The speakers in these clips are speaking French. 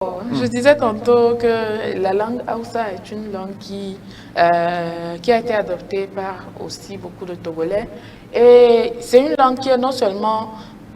Je disais tantôt que la langue Hausa est une langue qui a été adoptée par aussi beaucoup de Togolais. Et c'est une langue qui est non seulement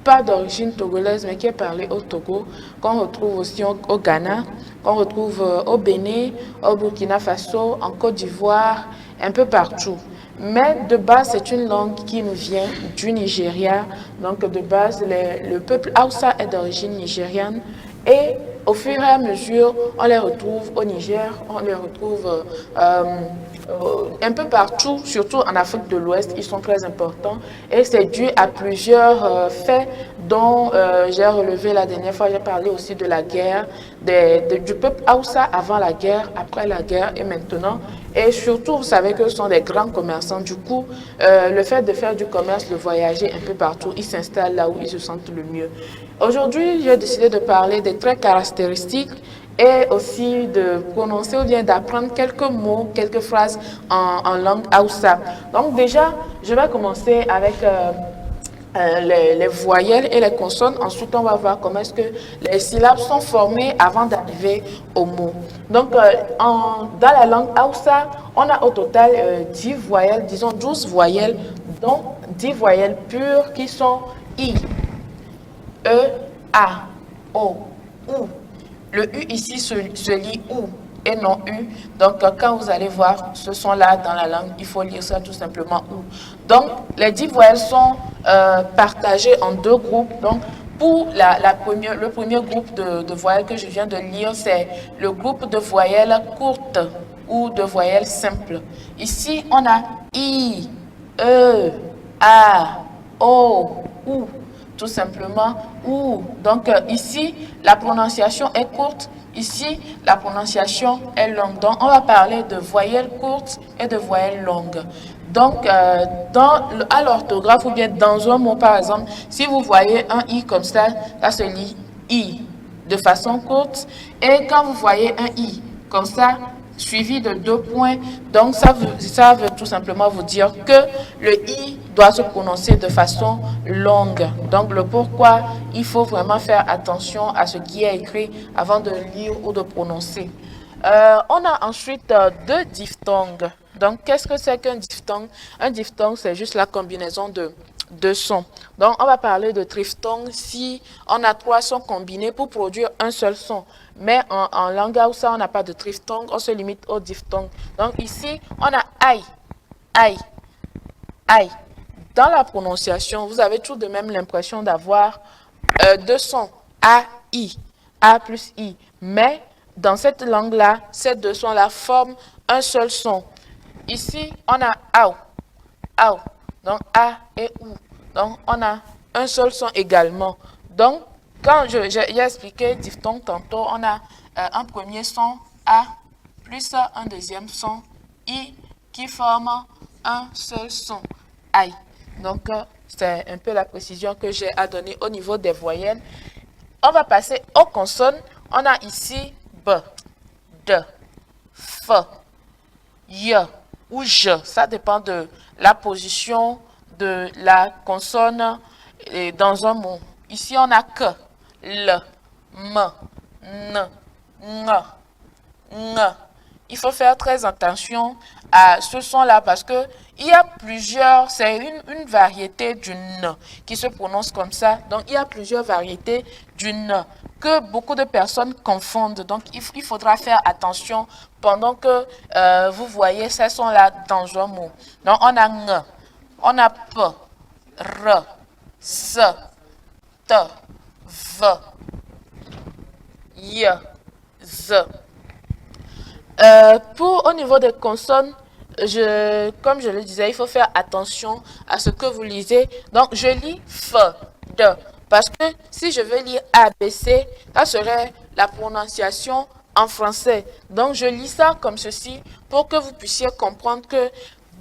pas d'origine togolaise, mais qui est parlée au Togo, qu'on retrouve aussi au Ghana, qu'on retrouve au Bénin, au Burkina Faso, en Côte d'Ivoire, un peu partout. Mais de base, c'est une langue qui nous vient du Nigeria. Donc de base, le peuple Hausa est d'origine nigériane. Et au fur et à mesure, on les retrouve au Niger, on les retrouve un peu partout, surtout en Afrique de l'Ouest, ils sont très importants. Et c'est dû à plusieurs faits dont j'ai relevé la dernière fois. J'ai parlé aussi de la guerre, du peuple Hausa avant la guerre, après la guerre et maintenant. Et surtout, vous savez que ce sont des grands commerçants. Du coup, le fait de faire du commerce, de voyager un peu partout, ils s'installent là où ils se sentent le mieux. Aujourd'hui, j'ai décidé de parler des traits caractéristiques et aussi de prononcer ou bien d'apprendre quelques mots, quelques phrases en langue Hausa. Donc déjà, je vais commencer avec les voyelles et les consonnes. Ensuite, on va voir comment est-ce que les syllabes sont formées avant d'arriver au mot. Donc, dans la langue Hausa, on a au total 10 voyelles, disons 12 voyelles, dont 10 voyelles pures qui sont I, E, A, O, U. Le U ici se lit OU et non U. Donc, quand vous allez voir ce son-là dans la langue, il faut lire ça tout simplement OU. Donc, les 10 voyelles sont partagées en deux groupes. Donc, pour le premier groupe de voyelles que je viens de lire, c'est le groupe de voyelles courtes ou de voyelles simples. Ici, on a I, E, A, O, U. Tout simplement ou. Donc ici, la prononciation est courte. Ici, la prononciation est longue. Donc, on va parler de voyelles courtes et de voyelles longues. Donc, à l'orthographe ou bien dans un mot, par exemple, si vous voyez un I comme ça se lit I de façon courte. Et quand vous voyez un I comme ça, suivi de 2 points. Donc, ça veut tout simplement vous dire que le I doit se prononcer de façon longue. Donc, le pourquoi, il faut vraiment faire attention à ce qui est écrit avant de lire ou de prononcer. On a ensuite deux diphtongues. Donc, qu'est-ce que c'est qu'un diphtongue? Un diphtongue, c'est juste la combinaison de deux sons. Donc, on va parler de triphtongue si on a 3 sons combinés pour produire un seul son. Mais en langue Hausa, on n'a pas de triphtongue, on se limite au diphtongue. Donc, ici, on a aïe, aïe, aïe. Dans la prononciation, vous avez tout de même l'impression d'avoir deux sons, A, I, A plus I. Mais dans cette langue-là, ces deux sons-là forment un seul son. Ici, on a AO, AO. Donc, A et OU. Donc, on a un seul son également. Donc, quand j'ai expliqué diphtongue tantôt, on a un premier son A plus un deuxième son I qui forme un seul son I. Donc, c'est un peu la précision que j'ai à donner au niveau des voyelles. On va passer aux consonnes. On a ici B, D, F, Y ou J. Ça dépend de la position de la consonne dans un mot. Ici, on a K, L, M, N, Ng, Ng. Il faut faire très attention à ce son-là parce que il y a plusieurs, c'est une variété du N qui se prononce comme ça. Donc, il y a plusieurs variétés du N que beaucoup de personnes confondent. Donc, il faudra faire attention pendant que vous voyez ces sons-là dans un mot. Donc, on a Ng, on a P, R, S, T, V, Y, Z. Au niveau des consonnes, comme je le disais, il faut faire attention à ce que vous lisez. Donc, je lis F, D. Parce que si je veux lire A, B, C, ça serait la prononciation en français. Donc, je lis ça comme ceci pour que vous puissiez comprendre que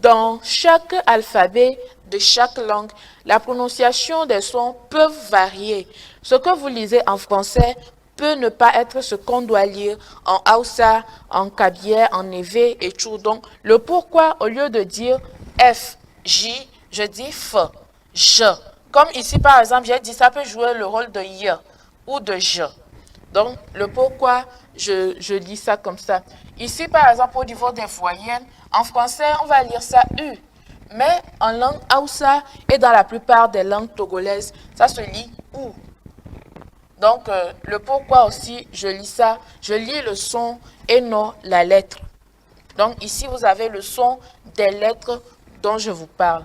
dans chaque alphabet de chaque langue, la prononciation des sons peuvent varier. Ce que vous lisez en français peut ne pas être ce qu'on doit lire en Hausa, en Kabye, en Ewe et tout. Donc, le pourquoi, au lieu de dire F, J, je dis F, J. Comme ici, par exemple, j'ai dit ça peut jouer le rôle de Y ou de J. Donc, le pourquoi je lis ça comme ça. Ici, par exemple, au niveau des voyelles, en français, on va lire ça U. Mais en langue Hausa et dans la plupart des langues togolaises, ça se lit OU. Donc, le pourquoi aussi, je lis ça, je lis le son et non la lettre. Donc, ici, vous avez le son des lettres dont je vous parle.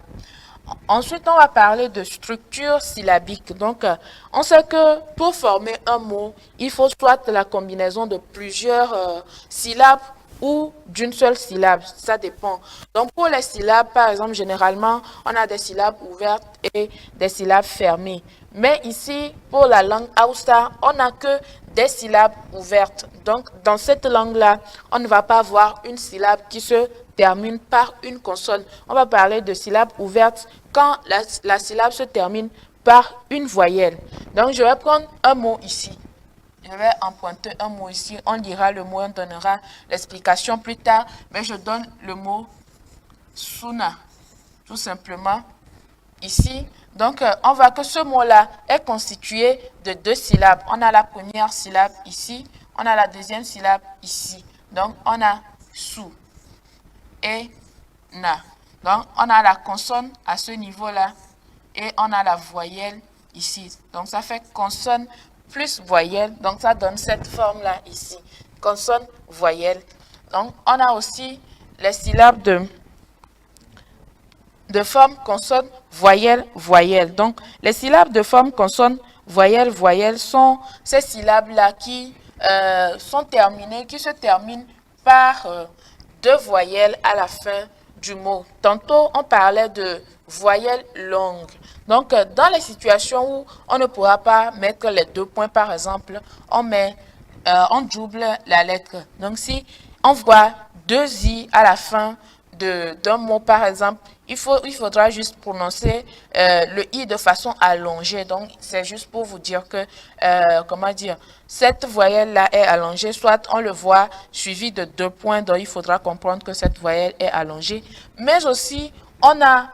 Ensuite, on va parler de structure syllabique. Donc, on sait que pour former un mot, il faut soit la combinaison de plusieurs syllabes ou d'une seule syllabe. Ça dépend. Donc, pour les syllabes, par exemple, généralement, on a des syllabes ouvertes et des syllabes fermées. Mais ici, pour la langue Hausa, on n'a que des syllabes ouvertes. Donc, dans cette langue-là, on ne va pas avoir une syllabe qui se termine par une consonne. On va parler de syllabes ouvertes quand la syllabe se termine par une voyelle. Donc, je vais prendre un mot ici. Je vais emprunter un mot ici. On lira le mot, on donnera l'explication plus tard. Mais je donne le mot Suna, tout simplement, ici. Donc, on voit que ce mot-là est constitué de deux syllabes. On a la première syllabe ici, on a la deuxième syllabe ici. Donc, on a sou et na. Donc, on a la consonne à ce niveau-là et on a la voyelle ici. Donc, ça fait consonne plus voyelle. Donc, ça donne cette forme-là ici. Consonne, voyelle. Donc, on a aussi les syllabes de forme consonne, voyelle, voyelle. Donc, les syllabes de forme consonne, voyelle, voyelle sont ces syllabes-là qui sont terminées, qui se terminent par deux voyelles à la fin du mot. Tantôt, on parlait de voyelles longues. Donc, dans les situations où on ne pourra pas mettre les deux points, par exemple, on double la lettre. Donc, si on voit deux i à la fin d'un mot, par exemple, il faudra juste prononcer le i de façon allongée. Donc, c'est juste pour vous dire que, comment dire, cette voyelle-là est allongée, soit on le voit suivi de deux points, donc il faudra comprendre que cette voyelle est allongée. Mais aussi, on a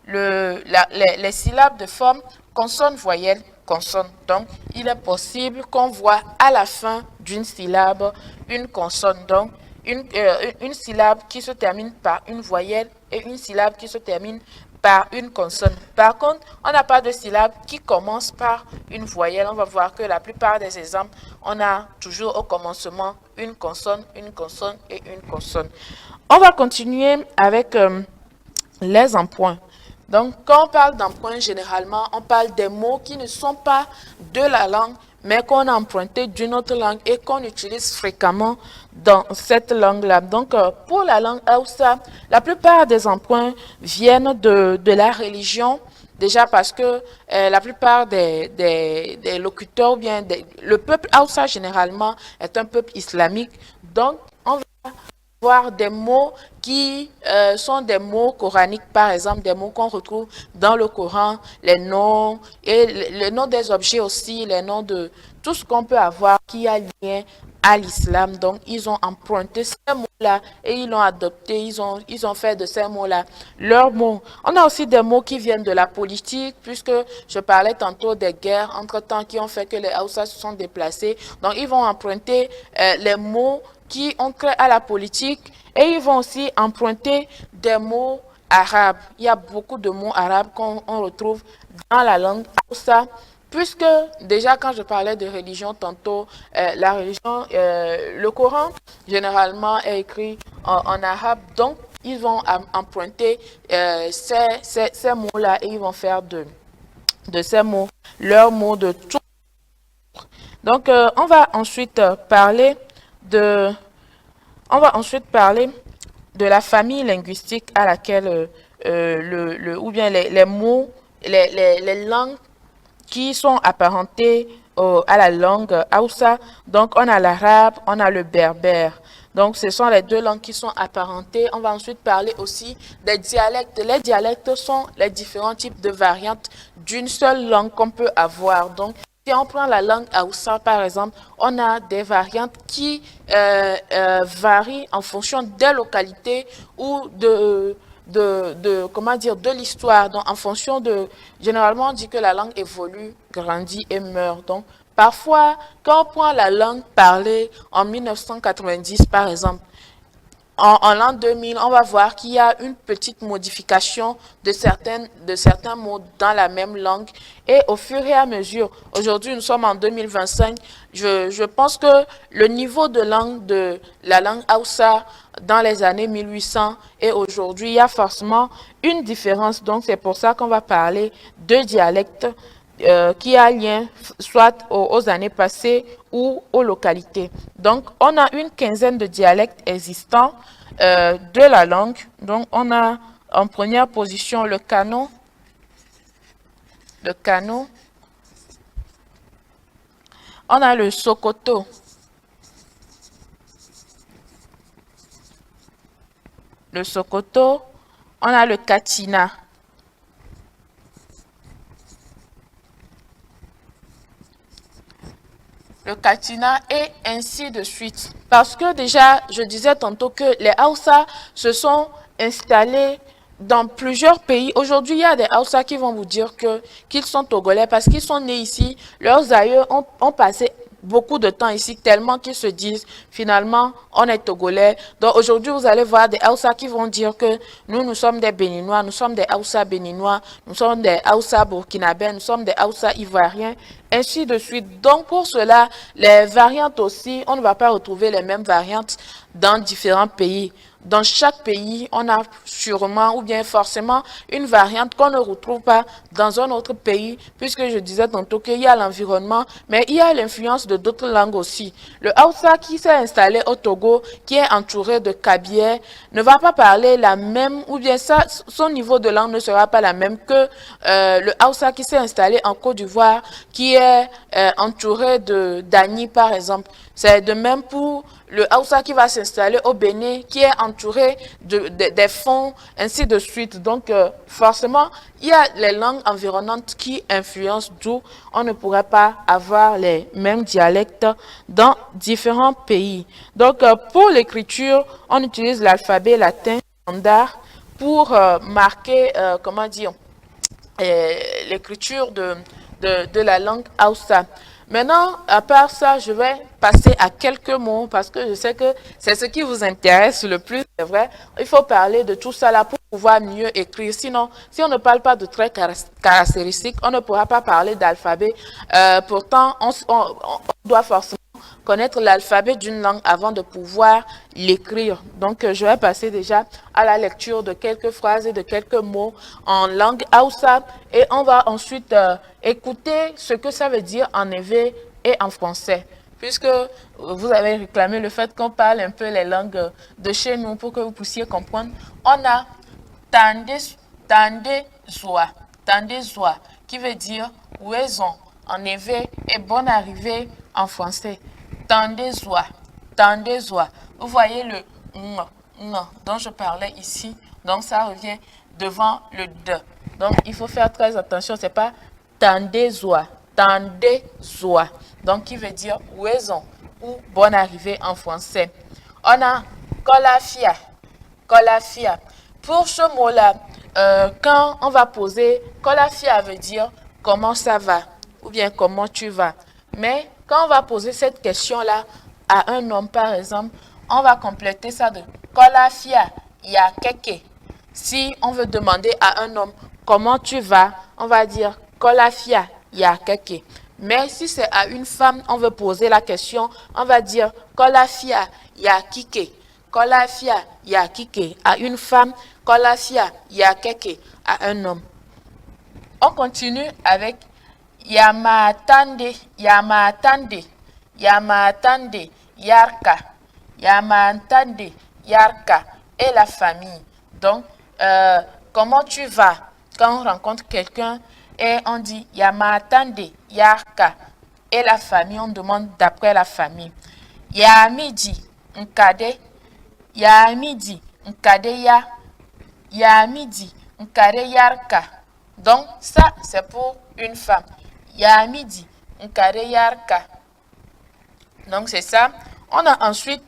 les syllabes de forme consonne, voyelle, consonne. Donc, il est possible qu'on voit à la fin d'une syllabe une consonne. Donc, une syllabe qui se termine par une voyelle et une syllabe qui se termine par une consonne. Par contre, on n'a pas de syllabe qui commence par une voyelle. On va voir que la plupart des exemples, on a toujours au commencement une consonne et une consonne. On va continuer avec les empoints. Donc, quand on parle d'empoints, généralement, on parle des mots qui ne sont pas de la langue, mais qu'on a emprunté d'une autre langue et qu'on utilise fréquemment dans cette langue-là. Donc, pour la langue Hausa, la plupart des emprunts viennent de la religion, déjà parce que la plupart des locuteurs, ou bien le peuple Hausa généralement est un peuple islamique. Donc, on va voir des mots qui sont des mots coraniques, par exemple, des mots qu'on retrouve dans le Coran, les noms, et les noms des objets aussi, les noms de tout ce qu'on peut avoir qui a lien à l'islam. Donc, ils ont emprunté ces mots-là et ils l'ont adopté, ils ont fait de ces mots-là leurs mots. On a aussi des mots qui viennent de la politique, puisque je parlais tantôt des guerres entre-temps qui ont fait que les Hausa se sont déplacés. Donc, ils vont emprunter les mots qui ont trait à la politique et ils vont aussi emprunter des mots arabes. Il y a beaucoup de mots arabes qu'on retrouve dans la langue Hausa, puisque déjà quand je parlais de religion tantôt, la religion, le Coran généralement est écrit en arabe, donc ils vont emprunter ces mots-là et ils vont faire de ces mots leurs mots de tout. Donc on va ensuite parler de la famille linguistique à laquelle ou bien les mots, les langues qui sont apparentées à la langue Hausa. Donc, on a l'arabe, on a le berbère. Donc, ce sont les deux langues qui sont apparentées. On va ensuite parler aussi des dialectes. Les dialectes sont les différents types de variantes d'une seule langue qu'on peut avoir. Donc, si on prend la langue Hausa, par exemple, on a des variantes qui varient en fonction des localités ou comment dire, de l'histoire. Donc, en fonction de... Généralement, on dit que la langue évolue, grandit et meurt. Donc, Parfois, quand on prend la langue parlée en 1990, par exemple, en l'an 2000, on va voir qu'il y a une petite modification de certains mots dans la même langue. Et au fur et à mesure, aujourd'hui nous sommes en 2025, je pense que le niveau de langue de la langue Hausa dans les années 1800 et aujourd'hui, il y a forcément une différence. Donc c'est pour ça qu'on va parler de dialectes qui a lien soit aux années passées ou aux localités. Donc, on a une quinzaine de dialectes existants de la langue. Donc, on a en première position le Kano. Le Kano. On a le Sokoto. Le Sokoto. On a le Katsina. Le Katsina et ainsi de suite. Parce que déjà, je disais tantôt que les Hausa se sont installés dans plusieurs pays. Aujourd'hui, il y a des Hausa qui vont vous dire qu'ils sont togolais parce qu'ils sont nés ici. Leurs aïeux ont passé beaucoup de temps ici, tellement qu'ils se disent finalement on est togolais. Donc aujourd'hui vous allez voir des Hausa qui vont dire que nous sommes des Béninois, nous sommes des Hausa béninois, nous sommes des Hausa burkinabés, nous sommes des Hausa ivoiriens, ainsi de suite. Donc pour cela, les variantes aussi, on ne va pas retrouver les mêmes variantes dans différents pays. Dans chaque pays, on a sûrement ou bien forcément une variante qu'on ne retrouve pas dans un autre pays, puisque je disais tantôt qu'il y a l'environnement, mais il y a l'influence de d'autres langues aussi. Le Hausa qui s'est installé au Togo, qui est entouré de Kabylie, ne va pas parler la même, ou bien ça, son niveau de langue ne sera pas la même que le Hausa qui s'est installé en Côte d'Ivoire, qui est entouré de d'Ani par exemple. C'est de même pour le Hausa qui va s'installer au Bénin, qui est entouré des fonds, ainsi de suite. Donc, forcément, il y a les langues environnantes qui influencent, d'où on ne pourrait pas avoir les mêmes dialectes dans différents pays. Donc, pour l'écriture, on utilise l'alphabet latin standard pour marquer, comment dire, l'écriture de la langue Hausa. Maintenant, à part ça, je vais passer à quelques mots parce que je sais que c'est ce qui vous intéresse le plus, c'est vrai. Il faut parler de tout ça là pour pouvoir mieux écrire. Sinon, si on ne parle pas de traits caractéristiques, on ne pourra pas parler d'alphabet. Pourtant, on doit forcément connaître l'alphabet d'une langue avant de pouvoir l'écrire. Donc, je vais passer déjà à la lecture de quelques phrases et de quelques mots en langue Hausa et on va ensuite écouter ce que ça veut dire en éve et en français. Puisque vous avez réclamé le fait qu'on parle un peu les langues de chez nous pour que vous puissiez comprendre, on a tande zoa, qui veut dire raison en éve et bonne arrivée en français. Tande zoa. Vous voyez le n dont je parlais ici, donc ça revient devant le de. Donc il faut faire très attention, c'est pas tande zoa, donc qui veut dire raison ou bonne arrivée en français. On a kolafia. Pour ce mot-là, quand on va poser, kolafia veut dire comment ça va ou bien comment tu vas. Mais quand on va poser cette question-là à un homme, par exemple, on va compléter ça de kolafia ya keke. Si on veut demander à un homme comment tu vas, on va dire kolafia ya keke. Mais si c'est à une femme, on veut poser la question, on va dire kolafia ya kike. Kolafia ya kike à une femme, kolafia ya keke à un homme. On continue avec yamatande, yarka et la famille. Donc, comment tu vas quand on rencontre quelqu'un et on dit yamatande, yarka et la famille, on demande d'après la famille. Yamidi, nkade yarka. Donc, ça, c'est pour une femme. Yamidi, nkade yarka. Donc, c'est ça. On a ensuite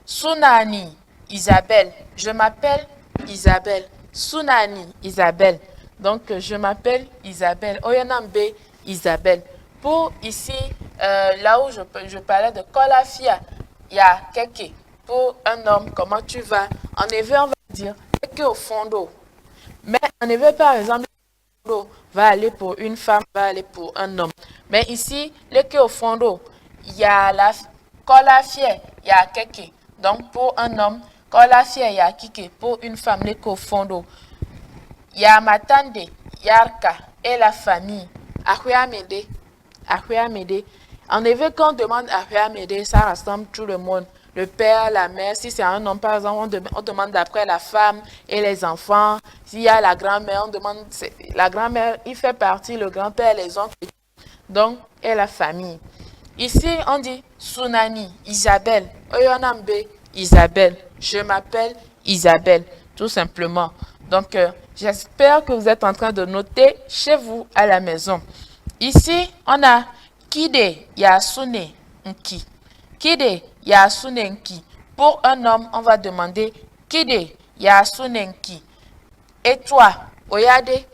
Sunani, Isabelle. Je m'appelle Isabelle. Sunani, Isabelle. Donc, je m'appelle Isabelle. Oyanambe, Isabelle. Pour ici, là où je parlais de Kolafia, il y a Keke. Pour un homme, comment tu vas? En effet, on va dire Keke au fond d'eau. Mais en effet, par exemple, d'eau va aller pour une femme, va aller pour un homme. Mais ici, le que au fond d'eau, il y a la Kolafia, il y a Keke. Donc, pour un homme, Kolafia, il y a Keke. Pour une femme, le que au fond d'eau. Il y a Matande, Yarka et la famille. Ahuamede. Ahuamede. En effet, quand on demande Ahuamede, ça rassemble tout le monde. Le père, la mère, si c'est un homme, par exemple, on demande après la femme et les enfants. S'il y a la grand-mère, on demande, la grand-mère, il fait partie, le grand-père, les oncles, donc, et la famille. Ici, on dit Sunani, Isabelle. Oyonambe, Isabelle. Je m'appelle Isabelle, tout simplement. Donc, j'espère que vous êtes en train de noter chez vous à la maison. Ici, on a Kide Yasune Nki. Kide Yasune Nki. Pour un homme, on va demander Kide Yasune Nki. Et toi, Oyade?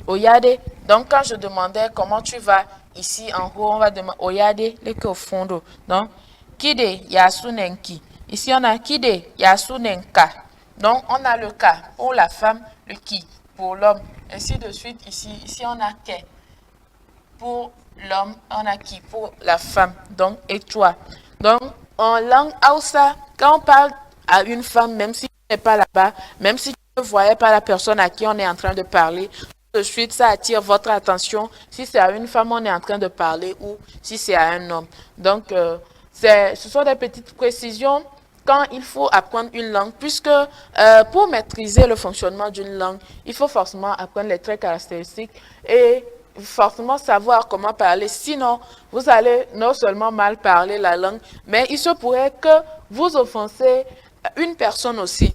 Oyade. Donc, quand je demandais comment tu vas, ici en haut, on va demander Oyade, le que au fond d'eau. Donc, Kide Yasune Nki. Ici, on a Kide Yasune Nka. Donc, on a le ka pour la femme, le ki pour l'homme, ainsi de suite. Ici, on a ke pour l'homme, on a qui pour la femme. Donc, et toi. Donc, en langue Hausa, quand on parle à une femme, même si tu n'es pas là-bas, même si tu ne voyais pas la personne à qui on est en train de parler, tout de suite, ça attire votre attention si c'est à une femme on est en train de parler ou si c'est à un homme. Donc, ce sont des petites précisions quand il faut apprendre une langue, puisque pour maîtriser le fonctionnement d'une langue, il faut forcément apprendre les traits caractéristiques et forcément savoir comment parler. Sinon, vous allez non seulement mal parler la langue, mais il se pourrait que vous offensez une personne aussi.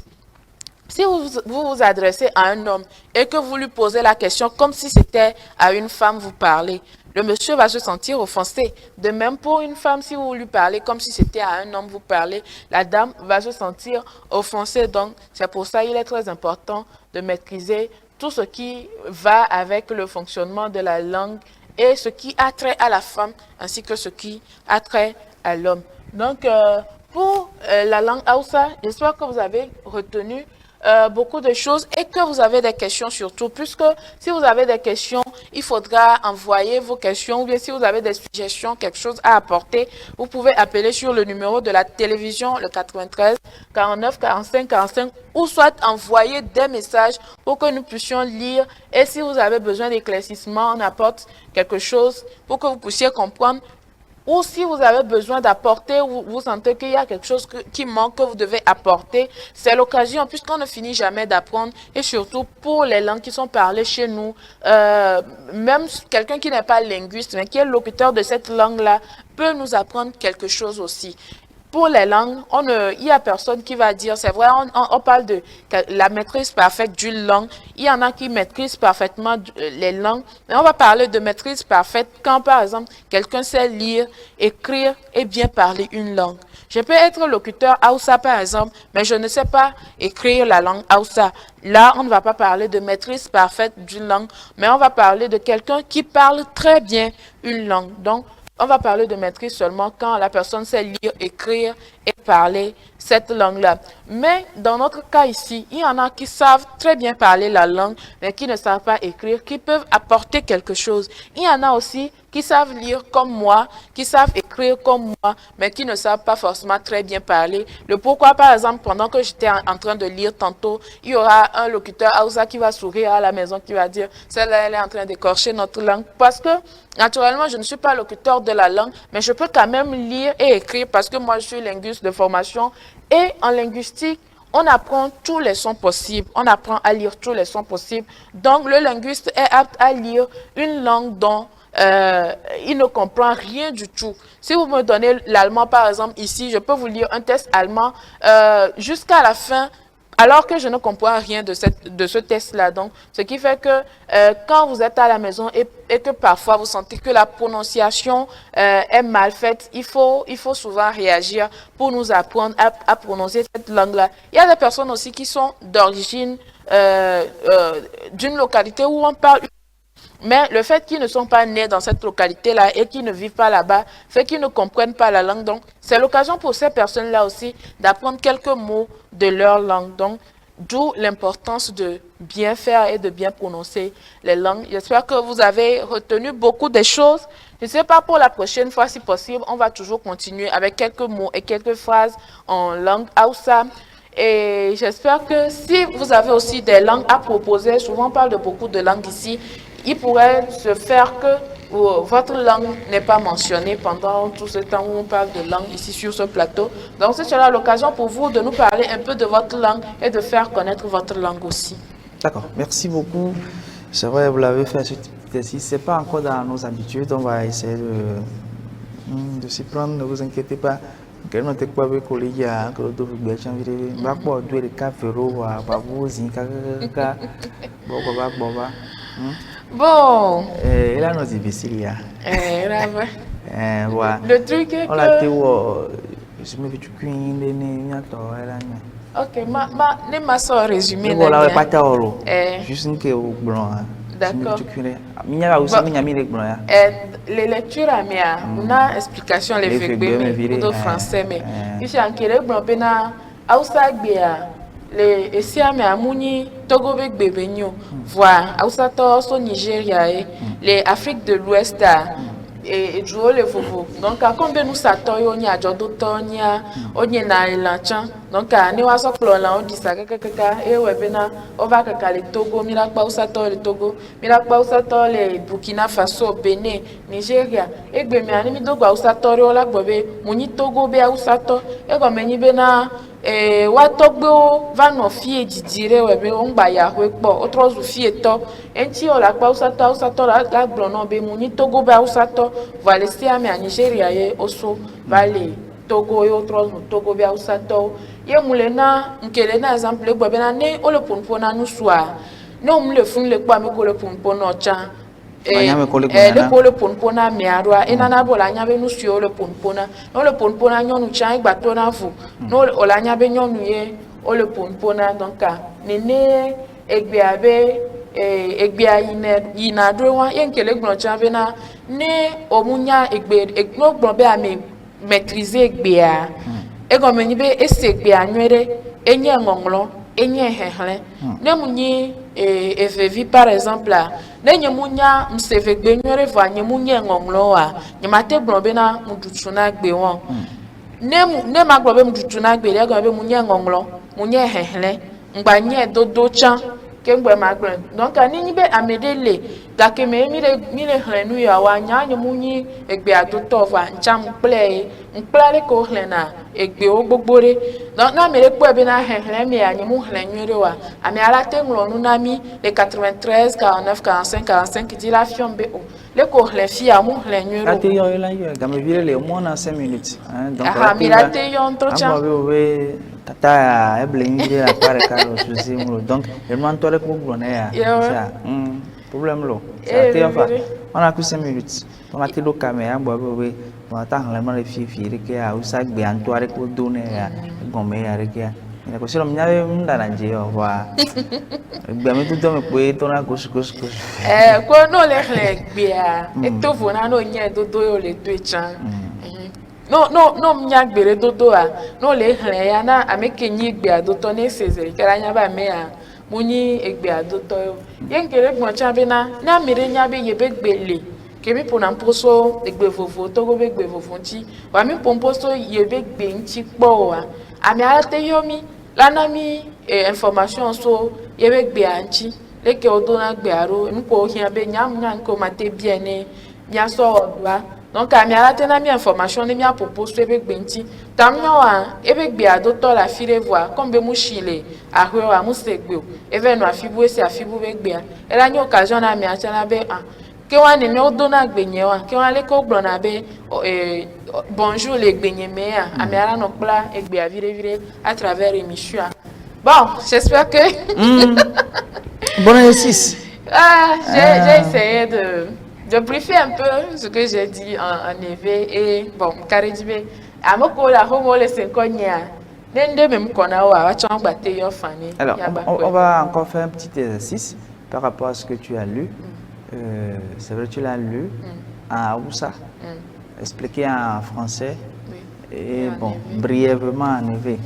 Si vous adressez à un homme et que vous lui posez la question comme si c'était à une femme vous parlez, le monsieur va se sentir offensé. De même pour une femme, si vous lui parlez comme si c'était à un homme vous parlez, la dame va se sentir offensée. Donc, c'est pour ça qu'il est très important de maîtriser tout ce qui va avec le fonctionnement de la langue et ce qui a trait à la femme ainsi que ce qui a trait à l'homme. Donc, pour la langue Hausa, j'espère que vous avez retenu beaucoup de choses et que vous avez des questions surtout, puisque si vous avez des questions, il faudra envoyer vos questions ou bien si vous avez des suggestions, quelque chose à apporter, vous pouvez appeler sur le numéro de la télévision, le 93 49 45 45, ou soit envoyer des messages pour que nous puissions lire et si vous avez besoin d'éclaircissement, on apporte quelque chose pour que vous puissiez comprendre. Ou si vous avez besoin d'apporter, ou vous sentez qu'il y a quelque chose qui manque, que vous devez apporter, c'est l'occasion, puisqu'on ne finit jamais d'apprendre. Et surtout pour les langues qui sont parlées chez nous, même quelqu'un qui n'est pas linguiste, mais qui est locuteur de cette langue-là, peut nous apprendre quelque chose aussi. Pour les langues, il n'y a personne qui va dire, c'est vrai, on parle de la maîtrise parfaite d'une langue. Il y en a qui maîtrisent parfaitement les langues, mais on va parler de maîtrise parfaite quand, par exemple, quelqu'un sait lire, écrire et bien parler une langue. Je peux être locuteur Hausa, par exemple, mais je ne sais pas écrire la langue Hausa. Là, on ne va pas parler de maîtrise parfaite d'une langue, mais on va parler de quelqu'un qui parle très bien une langue. Donc, on va parler de maîtrise seulement quand la personne sait lire, écrire et parler cette langue-là. Mais dans notre cas ici, il y en a qui savent très bien parler la langue, mais qui ne savent pas écrire, qui peuvent apporter quelque chose. Il y en a aussi qui savent lire comme moi, qui savent écrire comme moi, mais qui ne savent pas forcément très bien parler. Le pourquoi, par exemple, pendant que j'étais en train de lire tantôt, il y aura un locuteur Hausa qui va sourire à la maison, qui va dire, celle-là, elle est en train d'écorcher notre langue. Parce que, naturellement, je ne suis pas locuteur de la langue, mais je peux quand même lire et écrire parce que moi, je suis linguiste de formation. Et en linguistique, on apprend tous les sons possibles, on apprend à lire tous les sons possibles. Donc, le linguiste est apte à lire une langue dont il ne comprend rien du tout. Si vous me donnez l'allemand, par exemple, ici, je peux vous lire un test allemand jusqu'à la fin, alors que je ne comprends rien de ce test-là. Donc, ce qui fait que quand vous êtes à la maison et que parfois vous sentez que la prononciation est mal faite, il faut souvent réagir pour nous apprendre à prononcer cette langue-là. Il y a des personnes aussi qui sont d'origine d'une localité où on parle Mais le fait qu'ils ne sont pas nés dans cette localité-là et qu'ils ne vivent pas là-bas fait qu'ils ne comprennent pas la langue. Donc, c'est l'occasion pour ces personnes-là aussi d'apprendre quelques mots de leur langue. Donc, d'où l'importance de bien faire et de bien prononcer les langues. J'espère que vous avez retenu beaucoup de choses. Je ne sais pas, pour la prochaine fois, si possible, on va toujours continuer avec quelques mots et quelques phrases en langue Hausa. Et j'espère que si vous avez aussi des langues à proposer, souvent on parle de beaucoup de langues ici, il pourrait se faire que votre langue n'est pas mentionnée pendant tout ce temps où on parle de langue ici sur ce plateau. Donc, ce sera l'occasion pour vous de nous parler un peu de votre langue et de faire connaître votre langue aussi. D'accord, merci beaucoup. C'est vrai, vous l'avez fait ce petit exercice. Ce n'est pas encore dans nos habitudes. On va essayer de s'y prendre, ne vous inquiétez pas. Quel n'est pas le collègue que le dos vous béchan viré. Va pas douer le café ro va vous zinka Bon. Et là nous difficile ya. Voilà. Le truc est on l'a été je me fais tu cuisine ni attends là. Ok, ne m'a pas résumé. Voilà, pas tard. Juste que au blanc. D'accord. Les lectures à mia, on a explication les fègbé de français mais ici en kéré blanc pena Hausa gbea les ici à mia muni Togo bébé nyo voir Hausa to so Nigeria les Afrique de l'Ouest et jouer le vovo. Donc quand nous s'attendons on y a d'autres on y na elancha. Donc ne wa so là on dit ça et ouais bena on va que le Togo mira pa usato le Togo mira pa usato le Burkina Faso Bénin Nigeria et gbe mi ani mi do gba usato re ola gbobe muni Togo be usato e go meni bena wa togbo va no fie didire we be on gba ya we po o trozu fie to enti o la pa usato la gbro no be muni Togo be usato va laisser à Nigeria ye oso va le Togo et autres Togo be usato ye mulena nkele na exemple gbo be na ne o le ponpona nu soa no mu le fun le pa me ko le ponpona cha le ko le ponpona mi arwa e nana bo la nya be nu sio le ponpona no le ponpona nyonu cha igba to na fu no o la nya be nyonu ye o le ponpona donc nene egbe abe egbe ina dro wa ye nkele gbon cha be na ne omunya egbe no gbon be ame maîtriser egbe a egomeni be esegbe anwere enye ngonglo enye hehle ne munyi evevi par exemple là ne nyemunya msevegbe nwere va nyemunye ngonglo a nyemate blombe na mudutuna gbe won ne maglobe mudutuna gbe le egombe munye ngonglo munye hehle ngbanye dodo chan kengbe magble donc ani nyi be amedele gake me mi le hlenu ya wa nya nyemunyi egbe adoto va ncham mplale ko hlena egbe ogbogbore donc na me le po be na hle me ya nyemu hlenwere wa ami ala tenglo nu na mi le 93 49 45 45 dit la fiombe o le ko hle fi ya mu hlenwere ate yo la yo ga me vire le moins dans 5 minutes hein donc mi la te yo entretien tata eblengi la pare caro susi mulo donc el man tole ko glone ya ça problème lo ça te fa on a que 5 minutes on a te do caméra bo be on ta han la ma le fi ke a usa gbe antoare ko do ne ya gome ya re ke ina ko silo mnyawe mndana nje yo wa gbe mi to me pe to na ko ko no le hle gbe a e to vo na no nye do yo le to chan no mnyagbere dodo a no le hle ya na ameke nyi gbe adoto na esezere kera nya ba me ya munyi egbe adoto yo ye nkere gboncha be na mere nya be ye be gbele ke mi pona mposo egbe vovo Togo be gbe vovo nchi wa mi pomposo ye be gbe nchi po wa ami ate yo mi lana mi information so ye be gbe anchi leke odo na gbe aro mi ko hia be nya nko mate bien ne nya so odwa donc ami ala tena mi information ne mi apropos ebe gbenti tamnya wa ebe gbe adoto la fire voir comme be mu chile ahwe wa mu segbe eve no afibu esi afibu be gbe era ni occasion na mi achala be ke wa ni mi odo na gbenye wa ke wa le ko gbon na be bonjour le gbenye me ami ala no pla egbe avire à travers émission. Bon, j'espère que bon exercice. J'ai essayé de briefer un peu ce que j'ai dit en effet et bon Karidjibe amoko la homo le senkonya nende même kona wa wachon gbate yo fani. Alors on va encore faire un petit exercice par rapport à ce que tu as lu. c'est vrai, tu l'as lu en Hausa, expliqué en français, et bon, brièvement en éveil.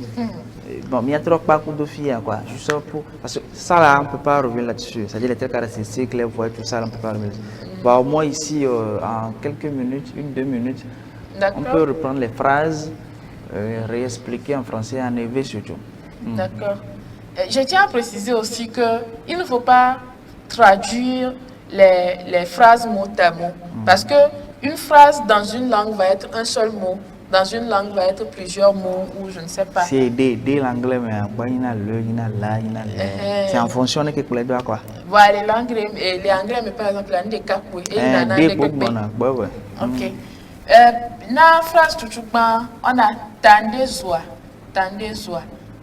Bon, il y a trop pas de filles, quoi. Je sais pour. Parce que ça, là, on ne peut pas revenir là-dessus. C'est-à-dire les traits caractéristiques, les voix, tout ça, on ne peut pas revenir là-dessus. Bah, au moins, ici, en quelques minutes, 1-2 minutes, on peut reprendre les phrases, réexpliquer en français, en éveil surtout. D'accord. Je tiens à préciser aussi qu'il ne faut pas traduire les phrases mot à mot. Parce qu'une phrase dans une langue va être un seul mot. Dans une langue va être plusieurs mots ou je ne sais pas. C'est des l'anglais, mais il y a le, il y a là, il y a là. C'est en fonction de quelque chose, quoi. Voilà, les anglais, mais par exemple, il y a des capouilles. Des boucles, ouais. Ok. Dans la phrase, on a tande zoa.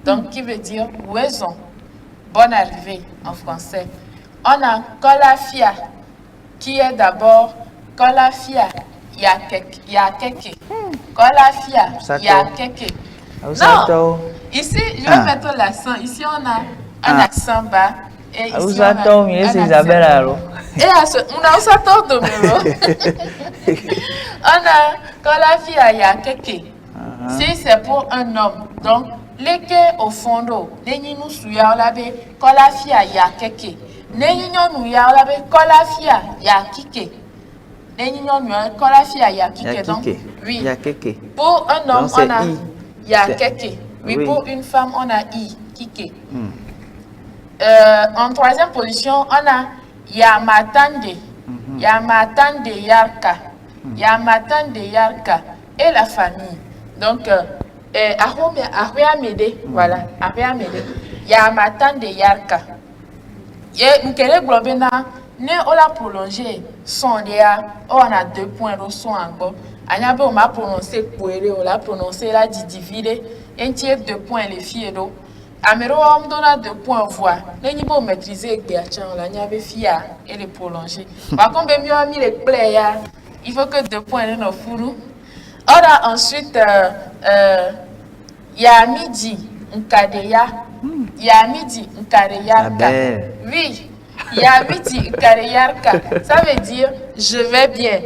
Donc, qui veut dire raison. Bonne arrivée en français. On a kolafia, qui est d'abord kolafia. Ya keke. Kolafia, ya keke. Non, ici, je vais mettre l'accent. Ici, on a un accent bas. Et ici, on a un accent Isabelle, et on a un accent domino. On a kolafia, ya keke. Si c'est pour un homme, donc, leke au fond d'eau, n'enyi nous suya olabe, kolafia, ya keke. N'enyi nous ya olabe, kolafia, ya kike. Donc, oui. Pour un homme, on a ya keke. Oui, pour une femme, on a i, kike. En troisième position, on a yamatande. Yamatande yarka. Yamatande yarka. Et la famille. Donc, Ahuamede, voilà, Ahuamede. Yamatande yarka. Et Nkele Globena. Ne on l'a prolongé son on a 2 points au son encore. Anya on m'a prononcé poéré, on l'a prononcé la dividé. Un tiers 2 points les filles do. Amero on donne 2 points voix. Ne niveau maîtriser Béachan, la nya be fia et les prolonger. Par contre ben mieux mis les players. Il faut que 2 points dans fourou. On a ensuite ya midi nkadeya. Ya midi nkadeya. Oui. Yamiti Kareyarka, ça veut dire je vais bien.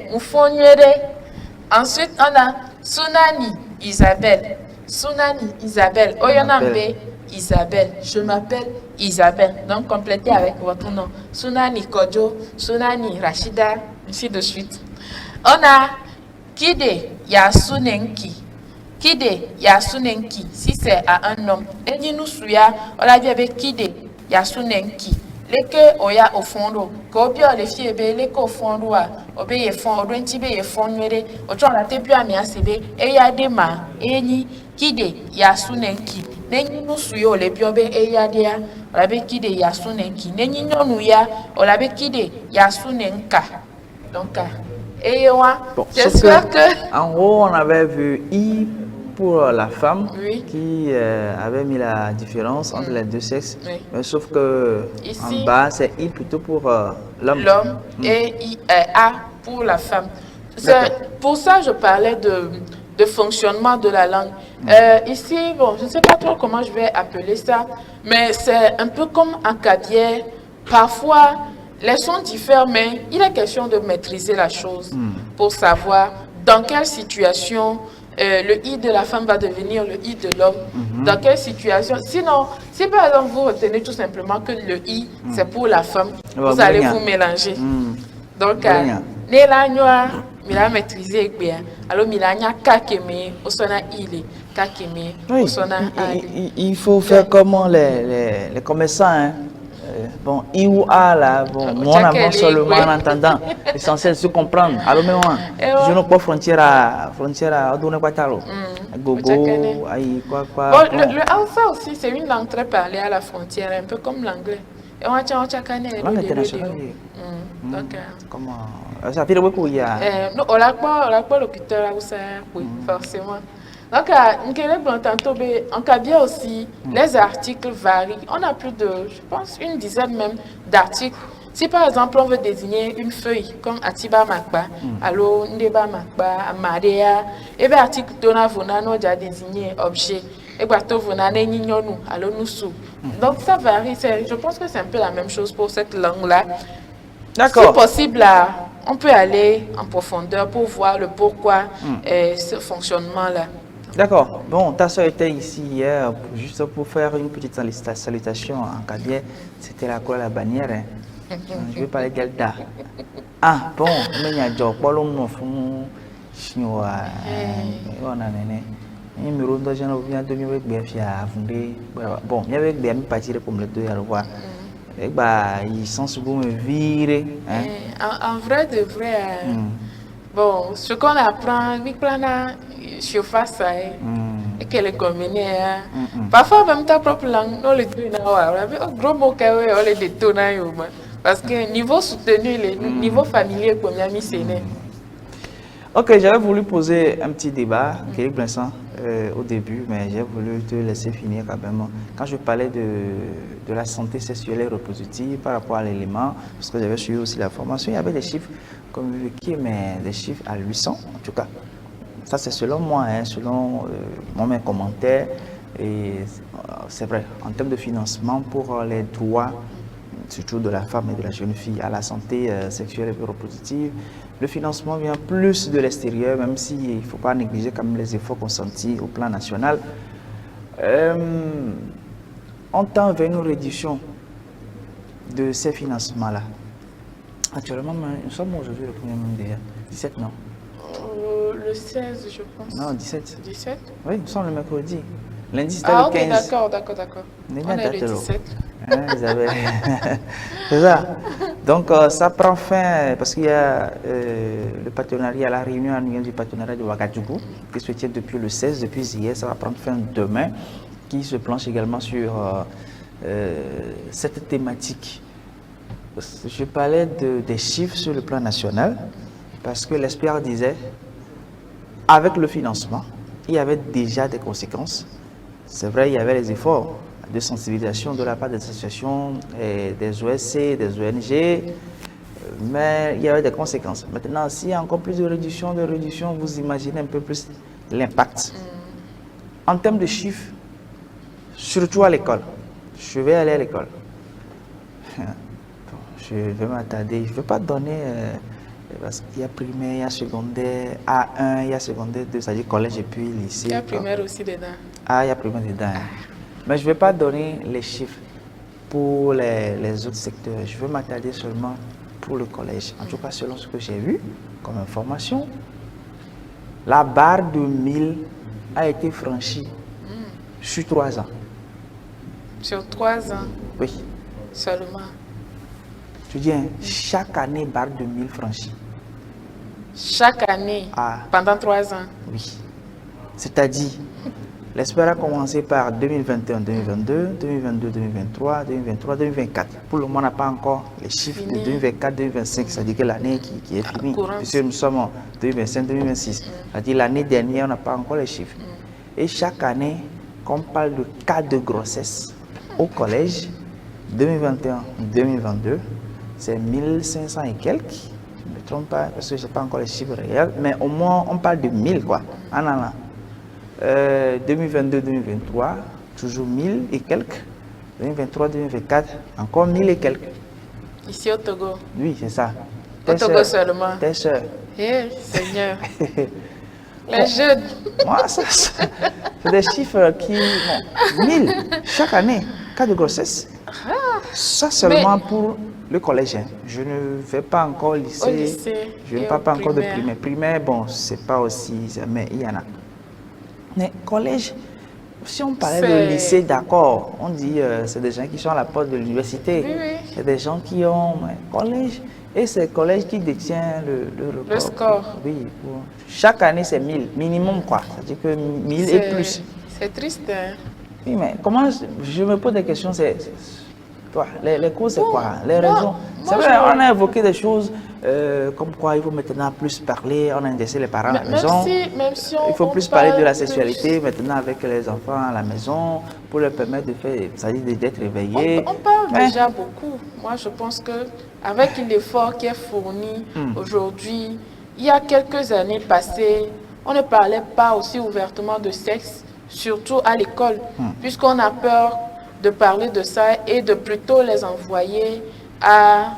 Ensuite, on a Sunani Isabelle. Sunani Isabelle. Oyonambe Isabelle. Je m'appelle Isabelle. Donc, complétez avec votre nom. Sunani Kodjo, Sunani Rachida, ainsi de suite. On a Kide Yasunenki. Kide Yasunenki, si c'est à un homme. Et nous suya, on l'a dit avec Kide Yasunenki. Les que oya au fond d'eau, qu'obio les filles les qu'au fond d'eau, obéir fond, odointibe et fond nuéré, au temps la tepu à miasebe, et ya dema, et ni, kide, ya sunenki, n'enni nous suyo les biobe et ya dea, olabe kide ya sunenki, n'enni non ya, olabe kide ya sunenka. Donc, et moi, j'espère que. En gros, on avait vu I pour la femme qui avait mis la différence entre les deux sexes, mais sauf que ici, en bas c'est I plutôt pour l'homme. L'homme et A pour la femme. Pour ça je parlais de fonctionnement de la langue. Ici, bon, je ne sais pas trop comment je vais appeler ça, mais c'est un peu comme en cabière. Parfois, les sons diffèrent, mais il est question de maîtriser la chose pour savoir dans quelle situation le I de la femme va devenir le I de l'homme. Dans quelle situation? Sinon, si par exemple vous retenez tout simplement que le I c'est pour la femme, vous allez vous mélanger. Donc, mila maîtriser bien. Alors milanya kakeme, osona ile, kakeme, osona ale. Il faut faire comment les commerçants, hein? Bon, I ou A là, bon, moi on avance seulement en entendant. L'essentiel c'est comprendre. Alors mais moi, je n'ai pas frontière à donner quoi talo. Gogo, aïe quoi. Bon, le Hausa aussi c'est une langue très parlée à la frontière, un peu comme l'anglais. Et on tient cané. Langue internationale. Donc comment ça fait beaucoup il y a. Non, on l'a pas locuteur Hausa, oui, forcément. Donc, en Kabia aussi, les articles varient. On a plus de, je pense, une dizaine même d'articles. Si par exemple, on veut désigner une feuille comme Atiba Makba, allo Ndeba Makba, Amadea, et bien article Dona Vonano déjà désigné objet, et Bato Vonane Nignonu, allo Nusu. Donc, ça varie. Je pense que c'est un peu la même chose pour cette langue-là. Si possible, là, on peut aller en profondeur pour voir le pourquoi ce fonctionnement-là. D'accord. Bon, ta soeur était ici hier juste pour faire une petite salutation en Kadien. C'était la couleur de la bannière. Hein. Je vais parler d'elle. Ah, bon, mais il y a des gens qui ont fait chinois. On a néné. Il me rend gens qui viennent de me faire bon, il y avait des amis partir comme les deux à revoir. Ils sont souvent me virer. En vrai de vrai, bon, ce qu'on apprend, il prend la surface et qu'elle est combinée. Parfois, même ta propre langue, on le dit, gros mot, on le détourne. Parce que niveau soutenu, niveau familier, comme il a mis, c'est né. Ok, j'avais voulu poser un petit débat, au début, mais j'ai voulu te laisser finir quand même. Quand je parlais de la santé sexuelle et reproductive par rapport à l'élément, parce que j'avais suivi aussi la formation, il y avait des chiffres communiqués, mais des chiffres à 800 en tout cas. Ça c'est selon moi, hein, selon mes commentaires. Et c'est vrai, en termes de financement pour les droits, surtout de la femme et de la jeune fille, à la santé sexuelle et reproductive, le financement vient plus de l'extérieur, même s'il ne faut pas négliger quand même les efforts consentis au plan national. On tend vers une réduction de ces financements-là. Actuellement, nous sommes aujourd'hui le 1er mai, 17, non? Le 16, je pense. Non, 17. 17? Oui, nous sommes le mercredi. Lundi, c'était le 15. D'accord. On est le 17. C'est ça. Donc, ça prend fin parce qu'il y a le partenariat, la réunion annuelle du partenariat de Ouagadougou qui se tient depuis le 16, depuis hier. Ça va prendre fin demain, qui se planche également sur cette thématique. Je parlais des chiffres sur le plan national parce que l'expert disait, avec le financement, il y avait déjà des conséquences. C'est vrai, il y avait les efforts de sensibilisation de la part des associations, des OSC, des ONG, mais il y avait des conséquences. Maintenant, s'il y a encore plus de réduction, vous imaginez un peu plus l'impact. En termes de chiffres, surtout à l'école, je vais aller à l'école. Je vais m'attarder, je ne vais pas donner, parce qu'il y a primaire, il y a secondaire, A1, il y a secondaire 2, c'est-à-dire collège et puis lycée. Il y a primaire aussi dedans. Ah, il y a primaire dedans. Mais je ne vais pas donner les chiffres pour les autres secteurs. Je vais m'attarder seulement pour le collège. En tout cas, selon ce que j'ai vu comme information, la barre de 1000 a été franchie sur 3 ans. Sur 3 ans? Oui. Seulement? Je dis, chaque année, barre de 1000 franchie. Chaque année? Pendant 3 ans? Oui. C'est-à-dire, l'espère a commencé par 2021, 2022, 2022, 2023, 2023, 2024. Pour le moment, on n'a pas encore les chiffres de 2024, 2025, c'est-à-dire que l'année qui est finie. Puisque nous sommes en 2025, 2026. C'est-à-dire l'année dernière, on n'a pas encore les chiffres. Et chaque année, quand on parle de cas de grossesse au collège, 2021, 2022, c'est 1500 et quelques. Je ne me trompe pas, parce que je n'ai pas encore les chiffres réels, mais au moins, on parle de 1000, quoi. 2022-2023, toujours 1000 et quelques. 2023-2024, encore 1000 et quelques. Ici au Togo? Oui, c'est ça. Au Togo seulement? Tes soeurs. Eh, Seigneur. Les jeunes. Moi, ça c'est des chiffres qui... Bon, 1000 chaque année, cas de grossesse. Ça seulement pour le collège. Je ne vais pas encore au lycée. Je ne parle pas encore de primaire. Primaire, bon, c'est pas aussi... Mais il y en a. Mais collège, si on parlait de lycée, d'accord, on dit c'est des gens qui sont à la porte de l'université. Oui. C'est des gens qui ont collège. Et c'est le collège qui détient le record. Le score. Oui. Chaque année, c'est 1000, minimum quoi. C'est-à-dire que 1000 et plus. C'est triste. Hein? Oui, mais comment je me pose des questions, les causes, c'est quoi? Les raisons. C'est vrai, on a évoqué des choses comme quoi il faut maintenant plus parler, on a laissé les parents à la maison. Même si il faut plus parler de la sexualité maintenant avec les enfants à la maison pour leur permettre de faire, c'est-à-dire d'être éveillés. On parle déjà beaucoup. Moi, je pense qu'avec l'effort qui est fourni aujourd'hui, il y a quelques années passées, on ne parlait pas aussi ouvertement de sexe, surtout à l'école, puisqu'on a peur de parler de ça et de plutôt les envoyer à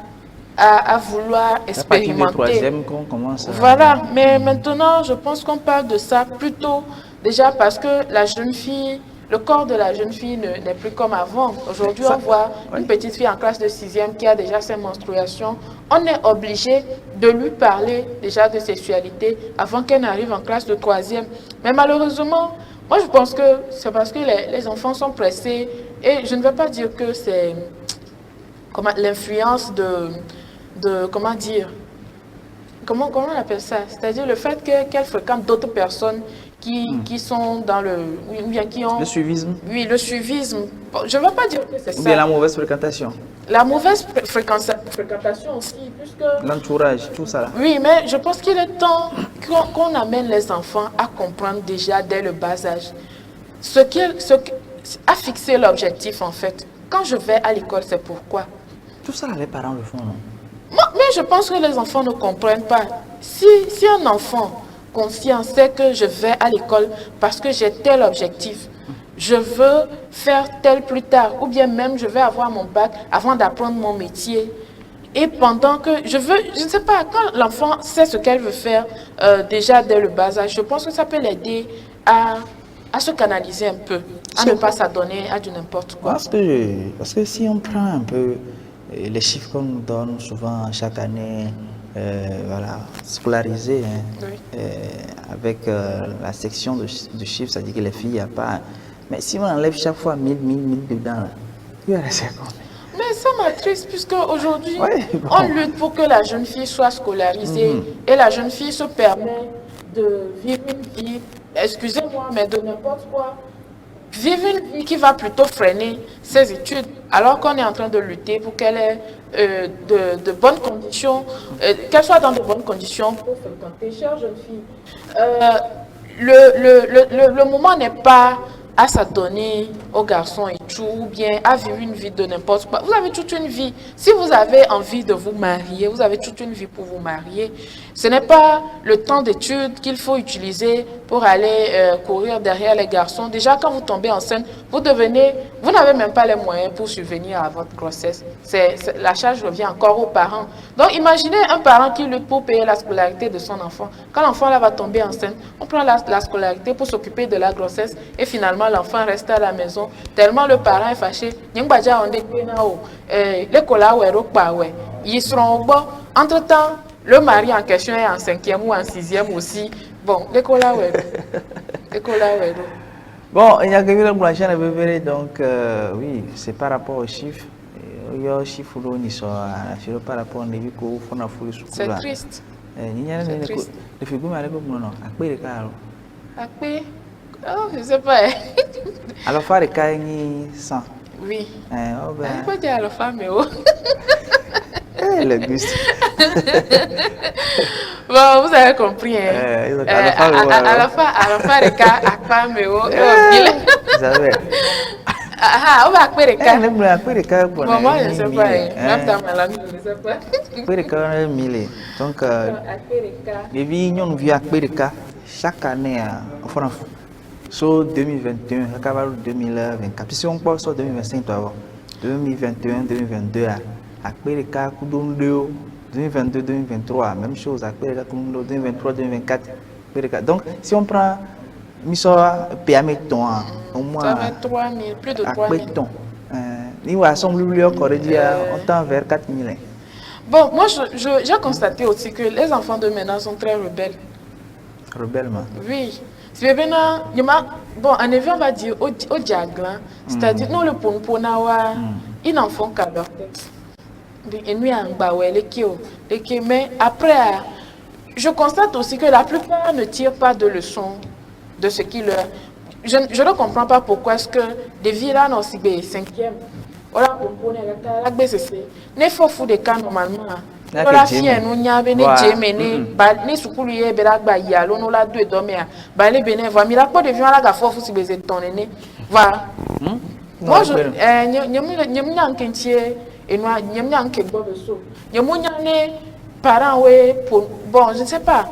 à vouloir expérimenter. Troisième qu'on commence. Voilà, mais maintenant, je pense qu'on parle de ça plutôt déjà parce que la jeune fille, le corps de la jeune fille n'est plus comme avant. Aujourd'hui, on voit une petite fille en classe de 6e qui a déjà ses menstruations. On est obligé de lui parler déjà de sexualité avant qu'elle n'arrive en classe de 3e. Mais malheureusement, moi je pense que c'est parce que les enfants sont pressés et je ne veux pas dire que c'est l'influence comment dire, comment on appelle ça? C'est-à-dire le fait qu'elle fréquente d'autres personnes qui sont dans ou bien qui ont... Le suivisme. Oui, le suivisme. Je ne veux pas dire que c'est ça. Ou bien la mauvaise fréquentation. La mauvaise fréquentation aussi, puisque... L'entourage, tout ça là. Oui, mais je pense qu'il est temps qu'on amène les enfants à comprendre déjà dès le bas âge à fixer l'objectif en fait. Quand je vais à l'école, c'est pourquoi. Tout ça, les parents le font, non? Mais je pense que les enfants ne comprennent pas. Si un enfant conscient sait que je vais à l'école parce que j'ai tel objectif, je veux faire tel plus tard, ou bien même je vais avoir mon bac avant d'apprendre mon métier. Et pendant que je ne sais pas, quand l'enfant sait ce qu'elle veut faire déjà dès le bas âge, je pense que ça peut l'aider à se canaliser un peu, à ne pas s'adonner à du n'importe quoi. Parce que si on prend un peu les chiffres qu'on nous donne souvent chaque année, voilà, scolarisés, hein, Oui. avec la section de chiffres, ça dit que les filles, il n'y a pas... Mais si on enlève chaque fois 1000 dedans, là, il va rester combien? Mais ça m'attriste puisque aujourd'hui, on lutte pour que la jeune fille soit scolarisée et la jeune fille se permet de vivre une vie, excusez-moi, mais de n'importe quoi, vivre une vie qui va plutôt freiner ses études, alors qu'on est en train de lutter pour qu'elle ait de bonnes conditions, qu'elle soit dans de bonnes conditions pour fréquenter. Chère jeune fille, le moment n'est pas à s'adonner aux garçons et tout, ou bien à vivre une vie de n'importe quoi. Vous avez toute une vie. Si vous avez envie de vous marier, vous avez toute une vie pour vous marier. Ce n'est pas le temps d'études qu'il faut utiliser pour aller courir derrière les garçons. Déjà, quand vous tombez enceinte, vous n'avez même pas les moyens pour subvenir à votre grossesse. La charge revient encore aux parents. Donc, imaginez un parent qui lutte pour payer la scolarité de son enfant. Quand l'enfant là va tomber enceinte, on prend la scolarité pour s'occuper de la grossesse et finalement, l'enfant reste à la maison. Tellement le parent est fâché. Ils seront au bord. Entre-temps, le mari en question est en 5e ou en 6e aussi. Bon, l'école là, Bon, il y a quelqu'un qui a bébé, donc oui, c'est par rapport aux chiffres. Il y a des chiffres par rapport aux chiffres. C'est triste. C'est triste. Le figure m'a dit non, à quoi il est caro? À quoi? Oh, je ne sais pas. Alors, faire les cas 100. Oui. Oh, ben. Pourquoi tu es à la femme, oh? Le guste. Bon, vous avez compris. Hein? À la fin, les cas, à femme, oh, vous savez. Ah, on va accueillir les cas. Bon, moi, je ne sais pas. Même dans ma langue, je ne sais pas. Accueillir les cas, 1000. Donc, les vignes, on vit accueillir les cas chaque année en France. Sur 2021, 2024. Si on pense sur 2025, 2021, 2022, après les cas 2022, 2023, même chose, après les cas 2023, 2024. Donc, si on prend PAMETON, au moins 3 000, plus de 3 000. On tend vers 4 000. Bon, moi, j'ai constaté aussi que les enfants de maintenant sont très rebelles. Rebellement? Oui. Bon, en effet, on va dire au diaglan, c'est-à-dire, non, le ponponawa, ils n'en font qu'à leur tête. Mais après, je constate aussi que la plupart ne tirent pas de leçons de ce qui leur... Je ne comprends pas pourquoi est-ce que des villas dans 5e, voilà, pour la BCC, ne faut fou des cas normalement. La fille nous n'y a béné Jéméné, ni soukoulier belagba yalo nous la deux domea, balé béné va mira pas de viande la gaffe faut si baiser ton aîné, va. Moi je nyam kentie et moi nyam kebo beso, nyam parents ouais pour bon je ne sais pas.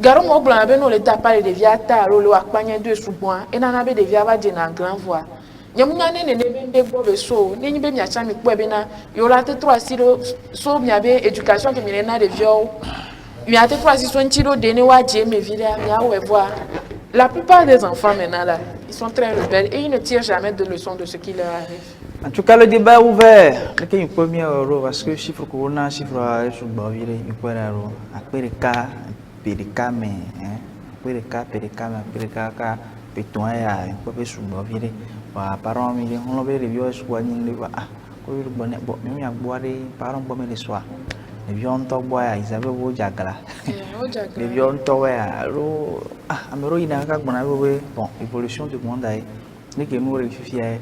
Garo mo blanc ben nous les taper de viata le akpanye deux sous bois et nana be de via va dire en grand voix. Nyamungane ne bende bobe so ne nyibe mi acha mi po ebena yola te 3 siro so mi abe éducation que mi na de vieux mi a te 3 siro ntiro de ne wa je me vira mi a ouais voir la plupart des enfants maintenant là ils sont très rebelles et ils ne tirent jamais de leçons de ce qui leur arrive. En tout cas, le débat est ouvert. Le une première euro parce que chiffre corona, chiffre sur Bavire, il peut aller à Périka, Périka, mais Périka, Périka, Périka, Pétoin, il peut aller sur Bavire. Parents, on l'avait revu sur Guanine, ah, quoi, le bonnet, bon, même il y a boire, parents, bon, mais les soirs. Les vieux ont tout boire, ils avaient beau jagla. Les vieux ont tout boire, alors, ah, Amero, il n'a qu'à bon, évolution du monde, ni que nous réfléchissons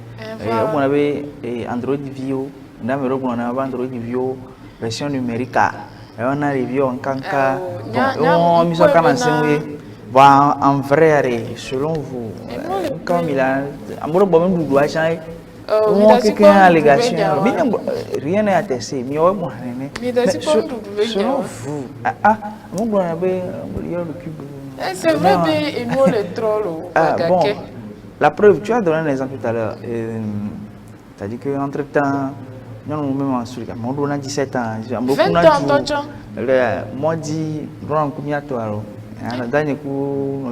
on avait Android Vio on avait Android Vio version numérique on a review en kanka on mise en canne va en vrai selon vous comme il a amour bon même doit changer on quelqu'un allégation rien n'est attesté mais selon vous ah on avait c'est vrai et nous le troll la preuve, tu as donné un exemple tout à l'heure. C'est-à-dire qu'entre-temps, nous avons même on a 17 ans. 20 ans, moi, je dis, combien de temps? Le dernier coup,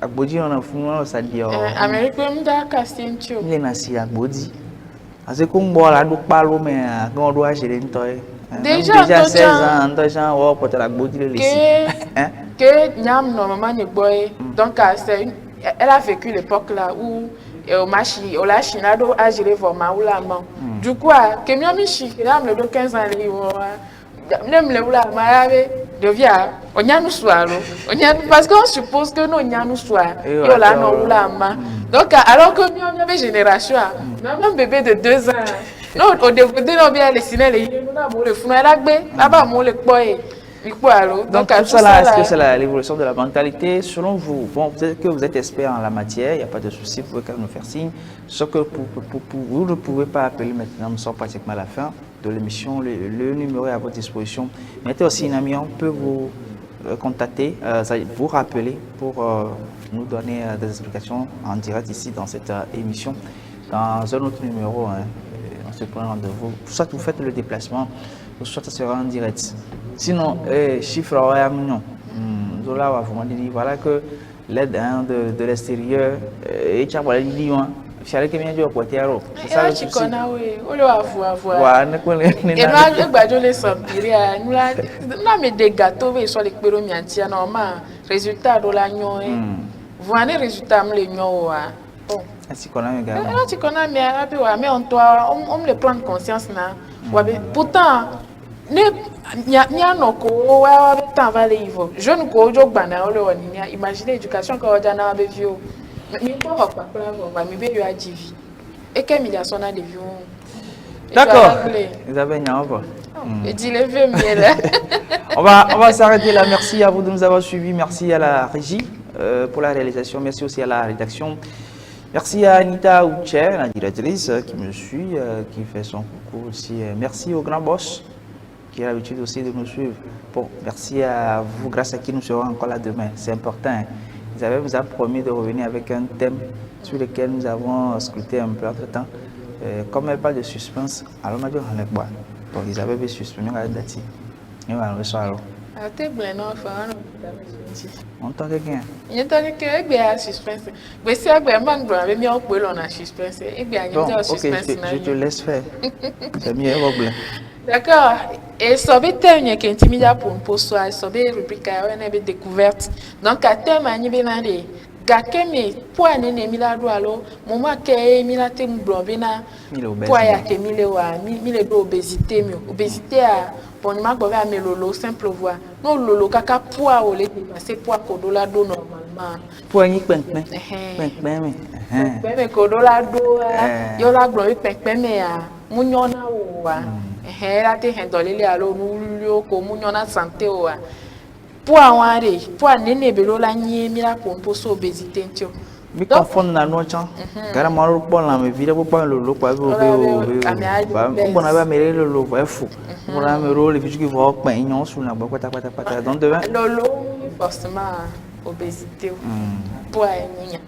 à Bodi, on a fumé, ça dit. Amérique, on a cassé. Il est nassi à Bodi. Parce que comme on a parlé, mais on doit gérer une toile. Déjà 16 ans, on peut la Bodi le laisser. Que Niam, normalement, n'est pas. Donc, c'est elle a vécu l'époque là où au la Chine a géré vraiment la main. Du coup, que mieux Michi, là, me le 15 ans, même le là, mais devient on y a nous soir, parce qu'on suppose que nous y a nous soir, et là non la main. Donc alors que nous on avait génération, même bébé de 2 ans, non au début de bien les ciné les nous avons le fou, elle a bé, là-bas mon le boy. Donc tout ça là, est-ce que c'est l'évolution de la mentalité? Selon vous, bon, peut-être que vous êtes expert en la matière, il n'y a pas de souci, vous pouvez quand même nous faire signe. Sauf que vous ne pouvez pas appeler maintenant, nous sommes pratiquement à la fin de l'émission, le numéro est à votre disposition. Mettez aussi un ami, on peut vous contacter, vous rappeler pour nous donner des explications en direct ici dans cette émission. Dans un autre numéro, on se prend rendez-vous. Soit vous faites le déplacement, soit ça sera en direct. Sinon, chiffre non. Voilà que l'aide de l'extérieur, et tu as dit, c'est ça le souci. Mais des gâteaux, ils sont les péromiantiens, normal. Résultat de l'agneau. Vous avez résultat, les gnos. Bon. Mais on me le prend conscience. Pourtant, jeune ko jo gbana ole woni imagine éducation ko oja na be vieux mi ko hokpa pra mi be yo ajivi et que milliards na de vieux. D'accord. Vous avez un peu. Et dit les vieux miel. On va s'arrêter là. Merci à vous de nous avoir suivis. Merci à la régie pour la réalisation. Merci aussi à la rédaction. Merci à Anita Oucher, la directrice qui me suit, qui fait son coucou aussi. Merci au grand boss qui a l'habitude aussi de nous suivre. Bon, merci à vous, grâce à qui nous serons encore là demain. C'est important. Isabelle vous a promis de revenir avec un thème sur lequel nous avons scruté un peu entre temps. Comme elle parle de suspense, alors on a dit on est quoi. Bon, Isabelle veut suspendre la date. Et voilà, le soir. On entend quelqu'un. Il y a quelqu'un qui a suspense. Mais c'est un peu de mieux pour l'on suspense. Bon, ok, je te laisse faire. C'est mieux, d'accord. Et ça va être une intimidation pour un poste, ça va être rubrique une découverte. Donc à terme, il y a des gars pour un milado alors, moment que milate mblobina, pour y a mille obésité, obésité à pour nous à lolo simple voix. Non lolo kaka poids au lait passer poids kodola do normalement. Poids ni penkme. Penkme kodola do yo la gloire penkme a munyona wa. La te hendolele alo nulio ko munyona santé o a. Poids ware, poids nene belo la nyi mi la pompo so obésité ntio. Mi confond na no chan. Gara maro bon la me vira po pa lolo kwa bo bon aba mere lolo va fou. Mon ame rôle et que vous pa ignon sous na ba pata donc devant lolo forcément obésité. Poids nya.